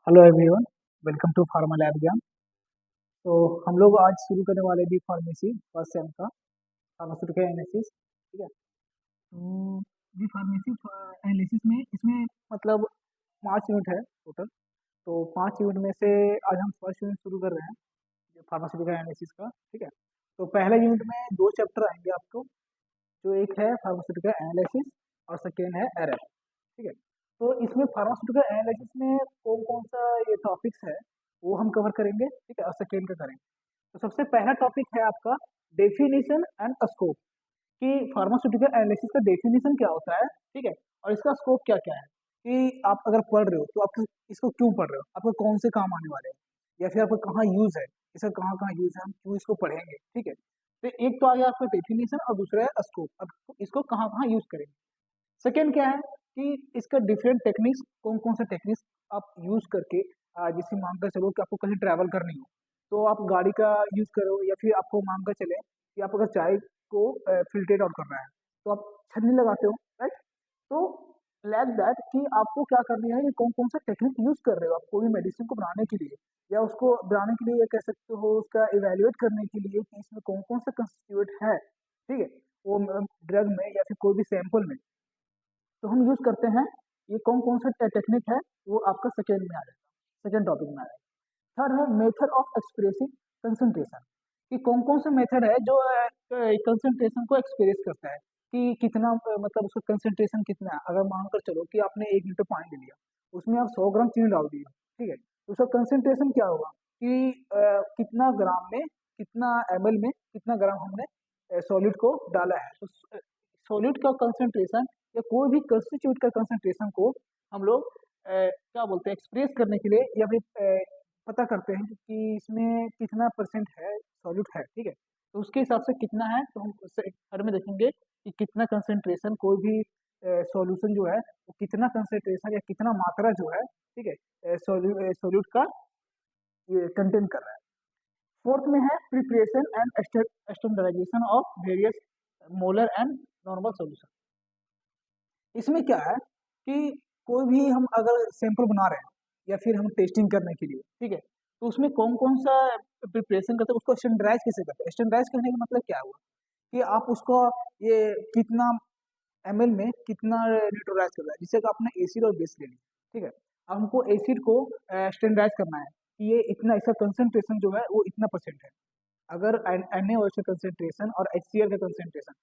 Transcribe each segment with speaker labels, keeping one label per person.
Speaker 1: Hello everyone. Welcome to pharma lab Gyan. तो हम लोग आज शुरू करने वाले बी फार्मेसी फर्स्ट सेम का फार्मास्यूटिकल एनालिसिस। ठीक है। तो बी फार्मेसी एनालिसिस में इसमें मतलब 5 यूनिट है टोटल। तो 5 यूनिट में से आज हम फर्स्ट यूनिट शुरू कर रहे हैं फार्मास्यूटिकल एनालिसिस का। ठीक है। तो पहले यूनिट में 2 चैप्टर आएंगे आपको, जो एक है फार्मास्यूटिकल एनालिसिस और सेकेंड है एरर। ठीक है। तो इसमें फार्मास्यूटिकल एनालिसिस में कौन कौन सा ये टॉपिक्स है वो हम कवर करेंगे। ठीक है। और सेकेंड का करेंगे। तो सबसे पहला टॉपिक है आपका डेफिनेशन एंड स्कोप, कि फार्मास्यूटिकल एनालिसिस का डेफिनेशन क्या होता है। ठीक है। और इसका स्कोप क्या क्या है, कि आप अगर पढ़ रहे हो तो आप इसको क्यों पढ़ रहे हो, आपको कौन से काम आने वाले हैं, या फिर आपको कहाँ यूज है, इसका कहाँ कहाँ यूज है, हम क्यों इसको पढ़ेंगे। ठीक है। तो एक तो आ गया आपका डेफिनेशन और दूसरा है स्कोप, अब इसको कहाँ कहाँ यूज करेंगे। सेकेंड क्या है कि इसका डिफरेंट टेक्निक्स, कौन कौन से टेक्निक्स आप यूज करके, जैसे मानकर चलो कि आपको कहीं ट्रैवल करनी हो तो आप गाड़ी का यूज करो, या फिर आपको मानकर चले कि आप अगर चाय को फिल्ट्रेट आउट करना है तो आप छन्नी लगाते हो, राइट। तो लाइक दैट कि आपको क्या करनी है, ये कौन कौन सा टेक्निक यूज कर रहे हो आप कोई मेडिसिन को बनाने के लिए, या उसको बनाने के लिए, या कह सकते हो उसका इवेल्युएट करने के लिए कि इसमें कौन कौन सा कंस्टिट्यूएंट है। ठीक है। वो ड्रग में या फिर कोई भी सैंपल में तो हम यूज करते हैं, ये कौन कौन सा टेक्निक है वो आपका सेकेंड में आ जाएगा, सेकेंड टॉपिक में आ जाएगा। थर्ड है मेथड ऑफ एक्सप्रेसिंग कंसंट्रेशन, कि कौन कौन सा मेथड है जो कंसंट्रेशन को एक्सप्रेस करता है, कि कितना मतलब उसका कंसंट्रेशन कितना है। अगर मानकर चलो कि आपने 1 लीटर पानी ले लिया, उसमें आप 100 ग्राम चीनी डाल दिए। ठीक है। तो उसका कंसंट्रेशन क्या होगा कि कितना ग्राम में, कितना एमएल में कितना ग्राम हमने सॉलिड को डाला है। तो सॉलिड का कंसंट्रेशन या कोई भी कंस्टिट्यूट का कंसंट्रेशन को हम लोग क्या बोलते हैं, एक्सप्रेस करने के लिए, या फिर पता करते हैं कि इसमें कितना परसेंट है सॉल्यूट है। ठीक है। तो उसके हिसाब से कितना है, तो हम उससे हर में देखेंगे कि कितना कंसंट्रेशन कोई भी सॉल्यूशन जो है वो कितना कंसंट्रेशन या कितना मात्रा जो है, ठीक है, सॉल्यूट का ये कंटेन कर रहा है। फोर्थ में है preparation and standardisation of various molar and normal solution. इसमें क्या है कि कोई भी हम अगर सैंपल बना रहे हैं या फिर हम टेस्टिंग करने के लिए, ठीक है, तो उसमें कौन कौन सा प्रिपरेशन करते हैं, उसको स्टैंडर्डाइज कैसे करते हैं। स्टैंडर्डाइज करने का मतलब क्या हुआ कि आप उसको ये कितना एमएल में कितना न्यूट्रलाइज कर रहा है। जैसे कि आपने एसिड और बेस ले लिया, ठीक है। अब हमको एसिड को स्टैंडर्डाइज करना है कि ये इतना, इसका कंसंट्रेशन जो है वो इतना परसेंट है। अगर NaOH का कंसंट्रेशन और HCl का कंसंट्रेशन,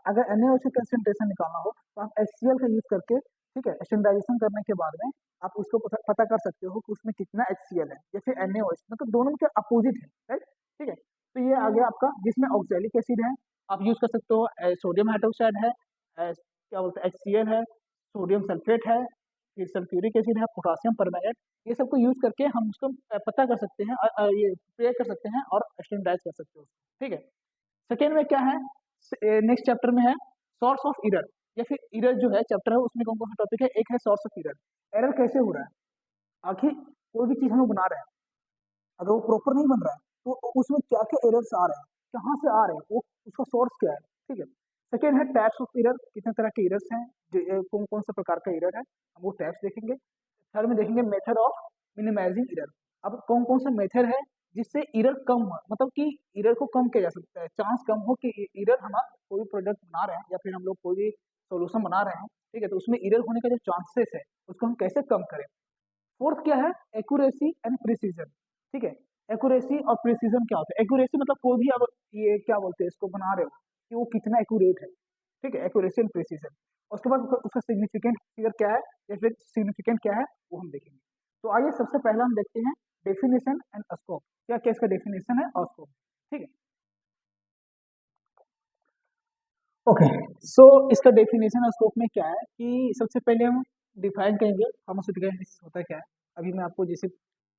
Speaker 1: अगर NaOH का कंसंट्रेशन निकालना हो तो आप HCl का यूज करके, ठीक है, स्टैंडर्डाइजेशन करने के बाद में आप उसको पता कर सकते हो कि उसमें कितना HCl है या फिर NaOH, मतलब दोनों के अपोजिट है, राइट। ठीक है। तो ये आ गया आपका, जिसमें ऑक्सैलिक एसिड है, आप यूज कर सकते हो। सोडियम हाइड्रोक्साइड है, क्या बोलते हैं, HCl है, सोडियम सल्फेट है, फिर सल्फ्यूरिक एसिड है, पोटासियम परमैंगनेट, ये सबको यूज करके हम उसको पता कर सकते हैं, ये प्रे कर सकते हैं और स्टैंडर्डाइज कर सकते हो। ठीक है। सेकेंड में क्या है, नेक्स्ट चैप्टर में है सोर्स ऑफ एरर, या फिर एरर जो है चैप्टर है उसमें कौन कौन सा टॉपिक है। एक है सोर्स ऑफ एरर, एरर कैसे हो रहा है, आखिर कोई भी चीज हम लोग बना रहे हैं अगर वो प्रॉपर नहीं बन रहा है तो उसमें क्या क्या एरर्स आ रहे हैं, कहाँ से आ रहे हैं, वो उसका सोर्स क्या है। ठीक है। सेकेंड है टाइप्स ऑफ एरर, कितने तरह के एरर्स हैं, कौन कौन से प्रकार का एरर है, हम वो टाइप्स देखेंगे। थर्ड में देखेंगे मेथड ऑफ मिनिमाइजिंग एरर, अब कौन कौन सा मेथड है जिससे एरर कम हो, मतलब कि एरर को कम किया जा सकता है, चांस कम हो कि एरर, हम कोई प्रोडक्ट बना रहे हैं या फिर हम लोग कोई भी सोल्यूशन बना रहे हैं, ठीक है, तो उसमें एरर होने का जो चांसेस है उसको हम कैसे कम करें। फोर्थ क्या है, एक्यूरेसी एंड प्रिसीजन। ठीक है। एक्यूरेसी और प्रिसीजन क्या होता है, एक्यूरेसी मतलब कोई भी, अब ये क्या बोलते हैं, इसको बना रहे हो कि वो कितना एक्यूरेट है। ठीक है, एक्यूरेसी एंड प्रिसीजन। उसके बाद उसका सिग्निफिकेंट फिगर क्या है, या फिर सिग्निफिकेंट क्या है, वो हम देखेंगे। तो आइए सबसे पहला हम देखते हैं डेफिनेशन एंड स्कोप, क्या क्या इसका डेफिनेशन है और स्कोप। ठीक है। ओके। सो इसका डेफिनेशन और स्कोप में क्या है कि सबसे पहले हम डिफाइन करेंगे फार्मास्यूटिकल एनालिसिस होता है क्या है। अभी मैं आपको जैसे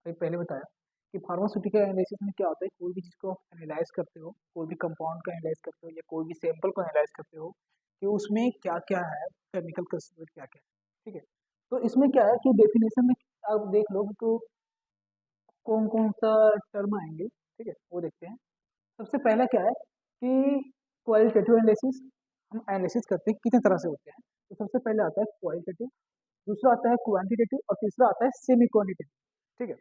Speaker 1: पहले बताया कि फार्मास्यूटिकल एनालिसिस में क्या होता है, कोई भी चीज़ को आप एनालाइज करते हो, कोई भी कंपाउंड का एनालाइज करते हो या कोई भी सैंपल को एनालाइज करते हो कि उसमें क्या क्या है, केमिकल कंस्टिट्यूएंट क्या क्या है। ठीक है। तो इसमें क्या है कि डेफिनेशन में आप देख लो तो कौन कौन सा टर्म आएंगे, ठीक है, वो देखते हैं। सबसे पहला क्या है कि क्वालिटेटिव एनालिसिस, हम एनालिसिस करते हैं कितने तरह से होते हैं। तो सबसे पहले आता है क्वालिटेटिव, दूसरा आता है क्वांटिटेटिव और तीसरा आता है सेमी क्वांटिटेटिव। ठीक है।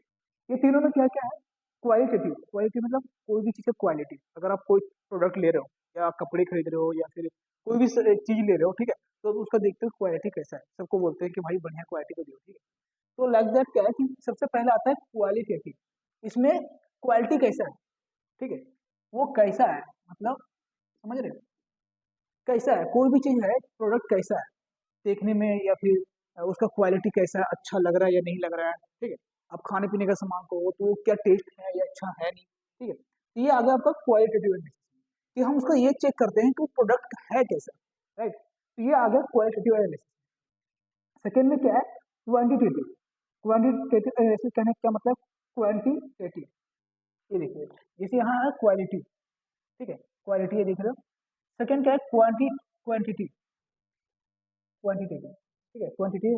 Speaker 1: ये तीनों में क्या क्या है, क्वालिटेटिव, क्वालिटी मतलब कोई भी चीज़ का क्वालिटी, अगर आप कोई प्रोडक्ट ले रहे हो या कपड़े खरीद रहे हो या फिर कोई भी चीज़ ले रहे हो, ठीक है, तो उसका देखते हो क्वालिटी कैसा है, सबको बोलते हैं कि भाई बढ़िया क्वालिटी का दियो, ठीक है। तो लाइक दैट क्या है कि सबसे पहले आता है क्वालिटेटिव, इसमें क्वालिटी कैसा है, ठीक है, वो कैसा है मतलब, समझ रहे हो, कैसा है, कोई भी चीज़ है, प्रोडक्ट कैसा है देखने में, या फिर उसका क्वालिटी कैसा है, अच्छा लग रहा है या नहीं लग रहा है, ठीक है। आप खाने पीने का सामान को तो वो क्या टेस्ट है या अच्छा है नहीं, ठीक है। तो ये आ गया आपका क्वालिटेटिव एनालिसिस, कि हम उसको ये चेक करते हैं कि वो प्रोडक्ट है कैसा, राइट। तो ये आ गया क्वालिटेटिव एनालिसिस। सेकेंड में क्या है, क्वांटिटेटिव, क्वांटिटेटिव एनालिसिस कहने का क्या मतलब, क्वांटिटेटिव, ये देखिए, जैसे यहाँ है क्वालिटी, ठीक है, क्वालिटी ये देख रहे हो। सेकेंड क्या है, क्वांटिटी, क्वांटिटेटिव, ठीक है, क्वांटिटी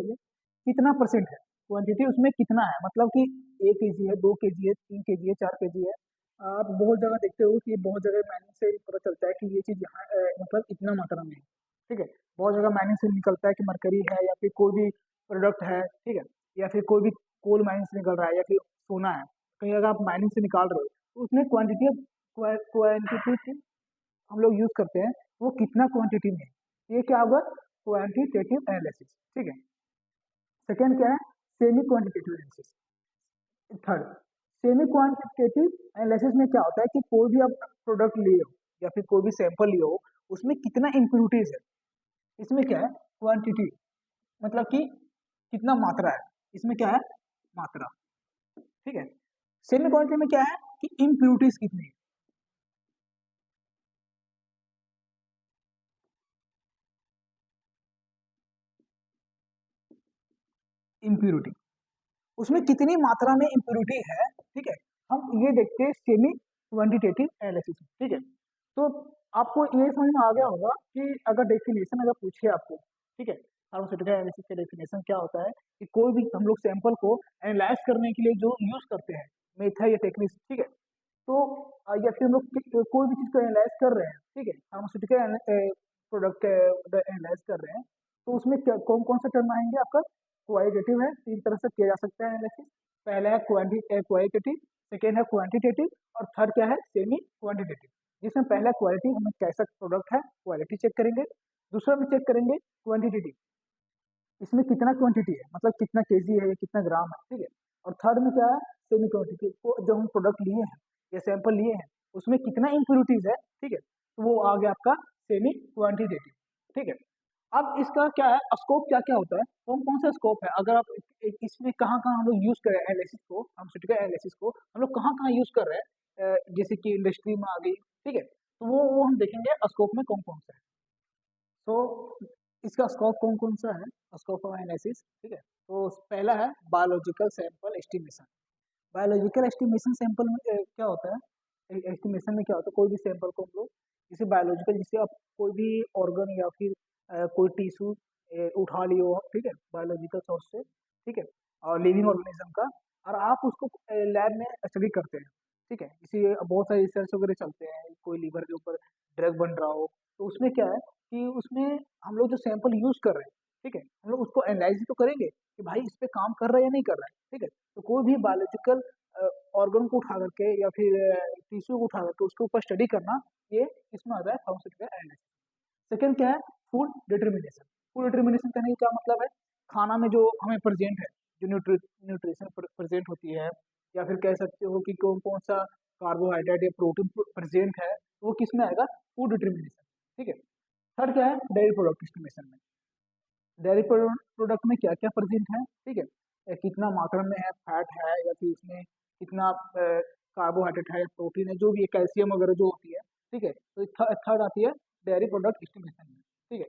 Speaker 1: कितना परसेंट है, क्वांटिटी उसमें कितना है, मतलब कि 1 kg है, 2 kg है, 3 kg है, 4 kg है। आप बहुत जगह देखते हो कि बहुत जगह मैनुअल से पता चलता है कि ये चीज़ यहाँ मतलब इतना मात्रा में है, ठीक है। बहुत जगह मैनुअल से निकलता है कि मरकरी है या फिर कोई भी प्रोडक्ट है, ठीक है, या फिर कोई भी कोल माइन से निकल रहा है या फिर सोना है, कहीं अगर आप माइनिंग से निकाल रहे हो तो उसमें क्वांटिटी क्वांटिटी हम लोग यूज करते हैं, वो कितना क्वांटिटी में है, ये क्या होगा, क्वांटिटेटिव एनालिसिस, ठीक है। सेकेंड क्या है, semi quantitative analysis. Third, semi quantitative analysis में क्या होता है कि कोई भी आप प्रोडक्ट लिए हो या फिर कोई भी सैंपल लिए हो, उसमें कितना इम्प्यूरिटीज है, इसमें क्या है, क्वांटिटी मतलब कि कितना मात्रा है, इसमें क्या है, मात्रा, ठीक है। सेमी क्वांटिटी में क्या है कि इम्प्यूरिटीज कितनी है, इम्प्यूरिटी, उसमें कितनी मात्रा में इम्प्यूरिटी है, ठीक है, हम ये देखते हैं सेमी क्वांटिटेटिव एनालिसिस में, ठीक है। तो आपको ये समझ में आ गया होगा कि अगर डेफिनेशन अगर पूछे आपको, ठीक है, फार्मास्यूटिकल एनालिसिस का डेफिनेशन क्या होता है, कि कोई भी हम लोग सैंपल को एनालाइज करने के लिए जो यूज करते हैं मेथड या टेक्निक्स, ठीक है। तो या फिर हम लोग कोई भी चीज को एनालाइज कर रहे हैं, ठीक है, फार्मास्यूटिकल प्रोडक्ट एनालाइज कर रहे हैं, तो उसमें कौन कौन से टर्म आएंगे आपका, क्वालिटेटिव है, तीन तरह से किया जा सकता है एनालिसिस। पहला है क्वालिटेटिव, सेकेंड है क्वांटिटेटिव, और थर्ड क्या है, सेमी क्वांटिटेटिव। जिसमें पहला क्वालिटी, हमें कैसा प्रोडक्ट है क्वालिटी चेक करेंगे, दूसरा में चेक करेंगे क्वांटिटेटिव, इसमें कितना क्वांटिटी है, मतलब कितना केजी है या कितना ग्राम है, ठीक है। और थर्ड में क्या है, सेमी क्वांटिटी, को जो हम प्रोडक्ट लिए हैं या सैंपल लिए हैं उसमें कितना इम्प्यूरिटीज है, ठीक है, तो वो आ गया आपका सेमी क्वांटिटेटिव, ठीक है। अब इसका क्या है, स्कोप क्या क्या होता है, कौन कौन सा स्कोप है, अगर आप इसमें कहाँ कहाँ हम लोग यूज कर रहे हैं एनालिसिस को, फार्मास्यूटिकल एनालिसिस को हम लोग कहाँ कहाँ यूज कर रहे हैं, जैसे कि इंडस्ट्री में आ गई, ठीक है, तो वो हम देखेंगे स्कोप में कौन कौन सा है। तो इसका स्कोप कौन कौन सा है, स्कोप ऑफ एनालिसिस, ठीक है। तो पहला है biological sample estimation. Biological estimation sample में क्या होता है, एस्टिमेशन में क्या होता है, कोई भी सैंपल को हम लोग जैसे बायोलॉजिकल, जिससे आप कोई भी ऑर्गन या फिर कोई टिश्यू उठा लियो, ठीक है, बायोलॉजिकल सोर्स से, ठीक है, और लिविंग ऑर्गेनिज्म का, और आप उसको लैब में स्टडी करते हैं, ठीक है। इसी बहुत सारे रिसर्च वगैरह चलते हैं, कोई लीवर के ऊपर ड्रग बन रहा हो, तो उसमें क्या है कि उसमें हम लोग जो सैंपल यूज कर रहे हैं, ठीक है, हम लोग उसको एनालाइज तो करेंगे कि भाई इस पे काम कर रहा है या नहीं कर रहा है, ठीक है। तो कोई भी बायोलॉजिकल ऑर्गन को उठा करके या फिर टिश्यू को उठा करके उसके ऊपर स्टडी करना, ये इसमें आता है फार्मास्यूटिकल एनालिसिस। सेकंड क्या है, फूड डिटर्मिनेशन। फूड डिटर्मिनेशन कहने का क्या मतलब है, खाना में जो हमें प्रेजेंट है, जो न्यूट्रिशन प्रेजेंट होती है, या फिर कह सकते हो कि कौन कौन सा कार्बोहाइड्रेट या प्रोटीन प्रेजेंट है, वो किस में आएगा, फूड डिटर्मिनेशन, ठीक है। थर्ड क्या है, डेयरी प्रोडक्ट एस्टिमेशन में, डेयरी प्रोडक्ट में क्या क्या प्रेजेंट है, ठीक है, कितना मात्रा में है, फैट है या फिर उसमें कितना कार्बोहाइड्रेट है, प्रोटीन है, जो भी है, कैल्शियम वगैरह जो होती है, ठीक है। तो थर्ड आती है डेयरी प्रोडक्ट एस्टिमेशन में, ठीक है।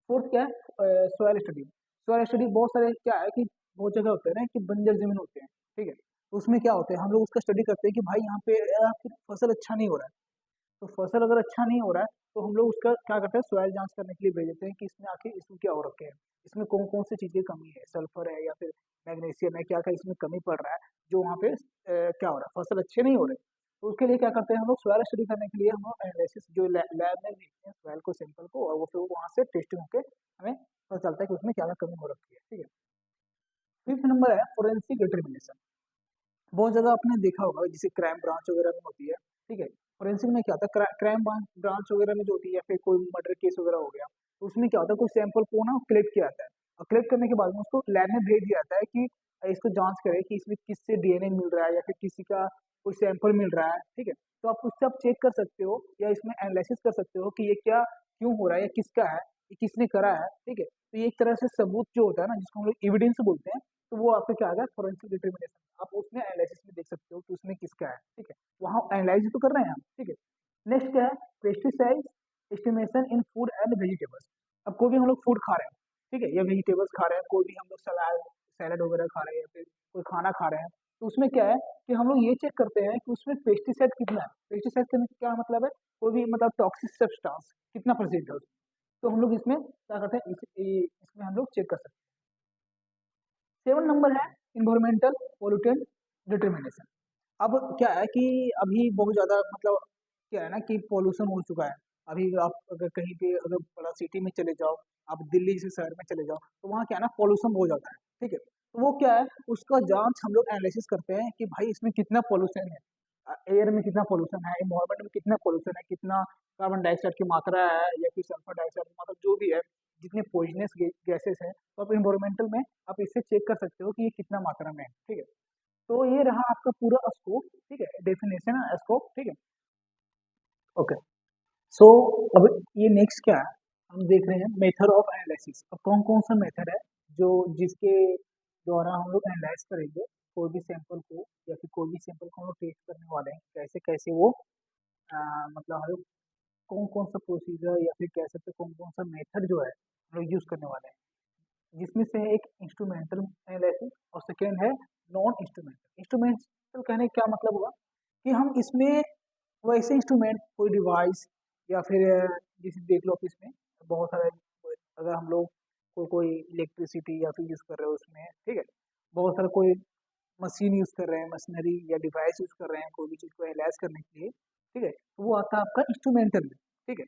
Speaker 1: फोर्थ क्या है, सॉइल स्टडी। सॉइल स्टडी बहुत सारे क्या है कि बहुत जगह होते हैं ना कि बंजर जमीन होते हैं, ठीक है, तो उसमें क्या होता है, हम लोग उसका स्टडी करते हैं कि भाई यहाँ पे फिर फसल अच्छा नहीं हो रहा है, तो फसल अगर अच्छा नहीं हो रहा है तो हम लोग उसका क्या करते हैं, सॉइल जांच करने के लिए भेज देते हैं कि इसमें आखिर इसमें क्या हो रखे हैं, इसमें कौन कौन सी चीज़ की कमी है, सल्फर है या फिर मैग्नीशियम है, क्या क्या इसमें कमी पड़ रहा है, जो वहाँ पे क्या हो रहा है, फसल अच्छे नहीं हो रहे। तो उसके लिए क्या करते हैं हम लोग, सॉइल स्टडी करने के लिए हम लोग एनालिसिस जो लैब में भेजते हैं सॉइल को, सैंपल को, और वो फिर वहाँ से टेस्टिंग होकर हमें पता चलता है कि उसमें क्या क्या कमी हो रखी है, ठीक है। फिफ्थ नंबर है फोरेंसिक डिटर्मिनेशन। बहुत जगह आपने देखा होगा जैसे क्राइम ब्रांच वगैरह में होती है, ठीक है। फोरेंसिक में क्या होता है, क्राइम ब्रांच वगैरह में जो होती है या फिर कोई मर्डर केस वगैरह हो गया, तो उसमें क्या होता है, कोई सैंपल को ना कलेक्ट किया जाता है, और कलेक्ट करने के बाद में उसको लैब में भेज दिया जाता है कि इसको जांच करे कि इसमें किससे डीएनए मिल रहा है या फिर किसी का कोई सैंपल मिल रहा है, ठीक है। तो आप उससे आप चेक कर सकते हो या इसमें एनालिसिस कर सकते हो कि ये क्या क्यों हो रहा है, या किसका है, ये किसने करा है, ठीक है। तो ये एक तरह से सबूत जो होता है ना, जिसको हम लोग एविडेंस बोलते हैं, तो वो आपका क्या आ गया, फोरेंसिक डिटर्मिनेशन। आप उसमें एनालिसिस में देख सकते हो कि उसमें किसका है, ठीक है। वहाँ एनालाइज तो कर रहे हैं हम, ठीक है। नेक्स्ट क्या है, pesticide estimation in food and vegetables. अब कोई भी हम लोग फूड खा रहे हैं, ठीक है, या वेजिटेबल्स खा रहे हैं, कोई भी हम लोग सलाद सैलड वगैरह खा रहे हैं या फिर कोई खाना खा रहे हैं, तो उसमें क्या है कि हम लोग ये चेक करते हैं कि उसमें पेस्टिसाइड कितना है। पेस्टिसाइड करने का क्या मतलब है, कोई भी मतलब टॉक्सिक सब्सटेंस कितना परसेंट है उसमें। तो हम लोग इसमें क्या करते हैं, इसमें हम लोग चेक कर सकते हैं। 7 नंबर है इन्वायरमेंटल पोल्यूटेंट डिटर्मिनेशन। अब क्या है कि अभी बहुत ज़्यादा मतलब क्या है ना कि पॉल्यूशन हो चुका है। अभी आप अगर कहीं पे अगर बड़ा सिटी में चले जाओ, आप दिल्ली जैसे शहर में चले जाओ, तो वहाँ क्या है ना, पॉल्यूशन बहुत ज़्यादा है, ठीक है। तो वो क्या है, उसका जाँच हम लोग एनालिसिस करते हैं कि भाई इसमें कितना पॉल्यूशन है, एयर में कितना पॉल्यूशन है, एनवायरनमेंट में कितना पॉल्यूशन है, कितना कार्बन डाइऑक्साइड की मात्रा है या फिर सल्फर डाइऑक्साइड की मात्रा जो भी है, जितने पॉइजनस गैसेस हैं, तो आप एनवायरमेंटल में आप इससे चेक कर सकते हो कि ये कितना मात्रा में है, ठीक है। तो ये रहा आपका पूरा स्कोप, ठीक है, डेफिनेशन स्कोप, ठीक है। ओके, सो अब ये नेक्स्ट क्या है, हम देख रहे हैं मेथड ऑफ एनालिसिस। अब कौन कौन सा मेथड है जो जिसके द्वारा हम लोग एनालाइज करेंगे कोई भी सैंपल को, या फिर कोई भी सैंपल को हम लोग टेस्ट करने वाले हैं, कैसे कैसे वो मतलब हम लोग कौन कौन सा प्रोसीजर या फिर कह सकते कौन कौन सा मेथड जो है हम लोग यूज करने वाले हैं। जिसमें से है एक इंस्ट्रूमेंटल एनालिसिस और सेकेंड है नॉन इंस्ट्रूमेंटल। इंस्ट्रूमेंटल कहने का क्या मतलब हुआ कि हम इसमें वैसे इंस्ट्रूमेंट कोई डिवाइस या फिर जैसे देख लो ऑफिस में बहुत सारे, अगर हम लोग कोई इलेक्ट्रिसिटी या फिर यूज़ कर रहे हो उसमें, ठीक है, बहुत सारा कोई मशीन यूज़ कर रहे हैं, मशीनरी या डिवाइस यूज़ कर रहे हैं कोई भी चीज़ को एनालाइज करने के लिए, ठीक है, तो वो आता है आपका इंस्ट्रूमेंटल में, ठीक है।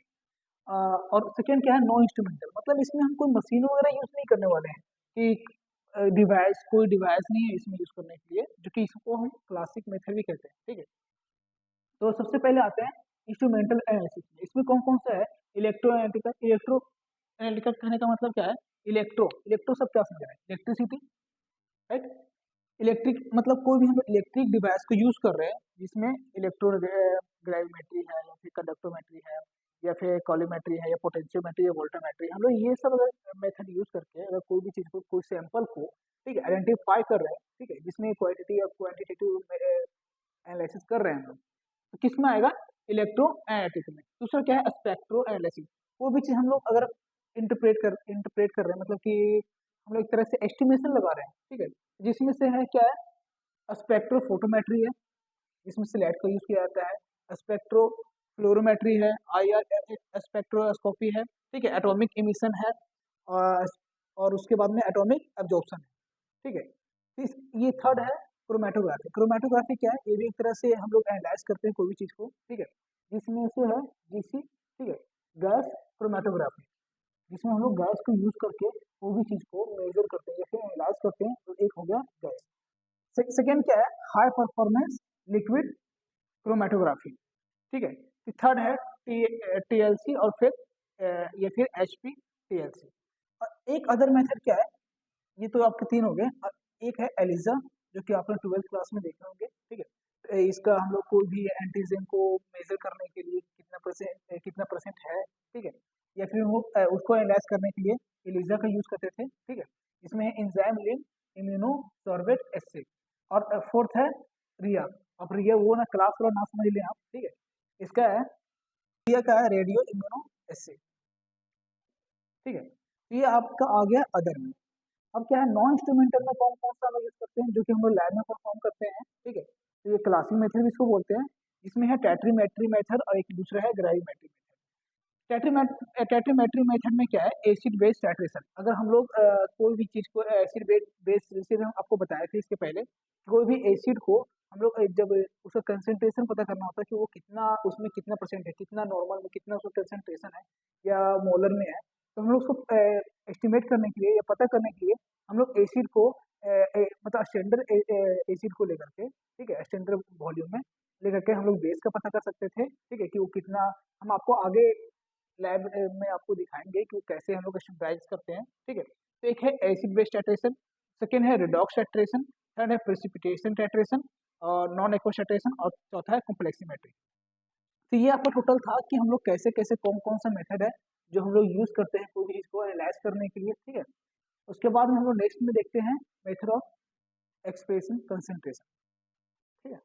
Speaker 1: और सेकेंड क्या है, नो इंस्ट्रूमेंटल, मतलब इसमें हम कोई मशीन वगैरह यूज नहीं करने वाले हैं कि डिवाइस, कोई डिवाइस नहीं है इसमें यूज करने के लिए, जो कि इसको हम क्लासिक मेथड भी कहते हैं, ठीक है। तो सबसे पहले आते हैं इंस्ट्रूमेंटल एनालिसिस में। इसमें कौन कौन सा है, इलेक्ट्रो एनालिटिकल। इलेक्ट्रो एनालिटिकल कहने का मतलब क्या है, इलेक्ट्रो, इलेक्ट्रो सब क्या समझ रहे हैं, इलेक्ट्रिसिटी, राइट। इलेक्ट्रिक मतलब कोई भी हम इलेक्ट्रिक डिवाइस को यूज कर रहे हैं जिसमें इलेक्ट्रो ग्रेविमेट्री है या फिर कंडक्टोमेट्री है या फिर कॉलीमेट्री है या पोटेंशियोमेट्री या वोल्टामेट्री, हम लोग ये सब अगर मेथड यूज करके अगर कोई भी चीज को, कोई सैंपल को, ठीक है, आइडेंटिफाई कर रहे हैं, ठीक है, जिसमें क्वालिटी और क्वांटिटेटिव एनालिसिस कर रहे हैं हम लोग, तो किस में आएगा, इलेक्ट्रो एनालिटिक्स में। दूसरा क्या है, स्पेक्ट्रो एनालिसिस। वो भी चीज हम लोग अगर इंटरप्रेट कर रहे हैं, मतलब कि हम लोग एक तरह से एस्टिमेशन लगा रहे हैं, ठीक है, जिसमें से है क्या है, स्पेक्ट्रोफोटोमेट्री है, जिसमें से लाइट का यूज किया जाता है, स्पेक्ट्रोफ्लोरोमेट्री है, आईआर स्पेक्ट्रोस्कोपी है, ठीक है, एटॉमिक इमिशन है, और उसके बाद में एटॉमिक एब्जॉर्प्शन है, ठीक है। ये थर्ड है क्रोमेटोग्राफी। क्रोमेटोग्राफी क्या है, ये भी एक तरह से हम लोग एनालाइज करते हैं कोई भी चीज को, ठीक है, जिसमें से है जीसी, ठीक है, गैस क्रोमेटोग्राफी, जिसमें हम लोग गैस को यूज करके कोई भी चीज को मेजर करते हैं या फिर एनालाइज करते हैं, तो एक हो गया गैस। सेकेंड क्या है, हाई परफॉर्मेंस लिक्विड क्रोमेटोग्राफी, ठीक है। थर्ड है टीएलसी और फिर या फिर एचपी टीएलसी। और एक अदर मेथड क्या है, ये तो आपके तीन हो गए, और एक है एलिजा, जो कि आपने 12th क्लास में देखे होंगे, ठीक है। तो इसका हम लोग कोई भी एंटीजन को मेजर करने के लिए कितना परसेंट है, ठीक है, या फिर वो उसको एनालाइज करने के लिए एलिजा का यूज करते थे, ठीक है। इसमें enzyme link immuno sorbate acid. और फोर्थ है रिया। अब रिया वो ना क्लास वाला ना समझ लें आप, ठीक है। इसका है, रिया का है रेडियो इम्यूनो एसिड, ठीक है। तो ये आपका आ गया अदर में। अब क्या है, नॉन इंस्ट्रूमेंटल में कौन कौन सा हम यूज करते हैं, जो कि हम लोग लैब में परफॉर्म करते हैं, ठीक है। तो ये क्लासिक मेथड भी इसको बोलते हैं, जिसमें है टेट्रीमेट्री मेथड और एक दूसरा है ग्राविमेट्री मेथड। टेट्रीमेट्री मेथड में क्या है, एसिड बेस टाइट्रेशन। अगर हम लोग कोई भी चीज को एसिड बेस, जैसे हम आपको बताए थे इसके पहले, कोई भी एसिड को हम लोग जब उसका कंसेंट्रेशन पता करना होता है कि वो कितना, उसमें कितना परसेंट है, कितना नॉर्मल में कितना उसका कंसेंट्रेशन है या मोलर में है, तो हम लोग उसको एस्टिमेट करने के लिए या पता करने के लिए हम लोग एसिड को मतलब स्टैंडर्ड एसिड को लेकर के, ठीक है, स्टैंडर्ड वॉल्यूम में लेकर के हम लोग बेस का पता कर सकते थे, ठीक है, कि वो कितना, हम आपको आगे लैब में आपको दिखाएंगे कि वो कैसे हम लोग स्टैंडर्डाइज करते हैं, ठीक है। तो एक है एसिड बेस टाइट्रेशन, सेकेंड है रिडॉक्स टाइट्रेशन, थर्ड है प्रेसिपिटेशन टाइट्रेशन और नॉन एक्वस टाइट्रेशन, और चौथा है कॉम्प्लेक्सीमेट्री। तो ये आपका टोटल था कि हम लोग कैसे कैसे कौन कौन सा मेथड है जो हम लोग यूज करते हैं कोई भी चीज को एनालाइज करने के लिए, ठीक है। उसके बाद में हम लोग नेक्स्ट में देखते हैं मेथड ऑफ एक्सप्रेशन कंसेंट्रेशन, ठीक है।